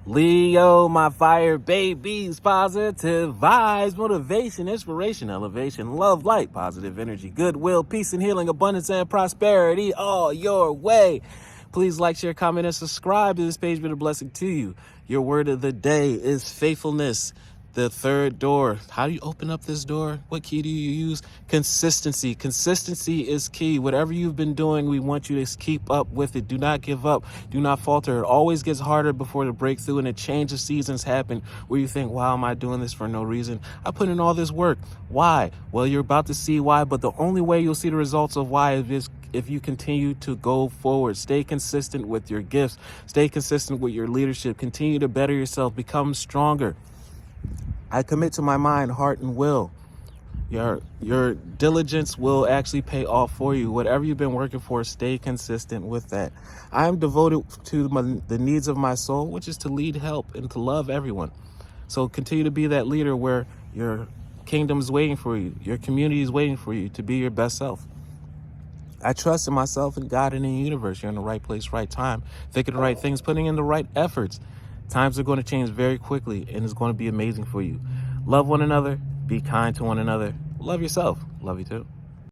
Leo, my fire babies, positive vibes, motivation, inspiration, elevation, love, light, positive energy, goodwill, peace and healing, abundance and prosperity all your way. Please like, share, comment, and subscribe to this page. Been a blessing to you. Your word of the day is faithfulness. The third door. How do you open up this door? What key do you use? Consistency. Consistency is key. Whatever you've been doing, we want you to keep up with it. Do not give up. Do not falter. It always gets harder before the breakthrough and a change of seasons happen where you think, wow, am I doing this for no reason? I put in all this work. Why? Well, you're about to see why, but the only way you'll see the results of why is if you continue to go forward. Stay consistent with your gifts. Stay consistent with your leadership. Continue to better yourself. Become stronger. I commit to my mind, heart, and will. Your diligence will actually pay off for you. Whatever you've been working for, stay consistent with that. I am devoted to the needs of my soul, which is to lead, help, and to love everyone. So continue to be that leader where your kingdom is waiting for you. Your community is waiting for you to be your best self. I trust in myself and God and in the universe. You're in the right place, right time, thinking the right things, putting in the right efforts. Times are going to change very quickly, and it's going to be amazing for you. Love one another. Be kind to one another. Love yourself. Love you too.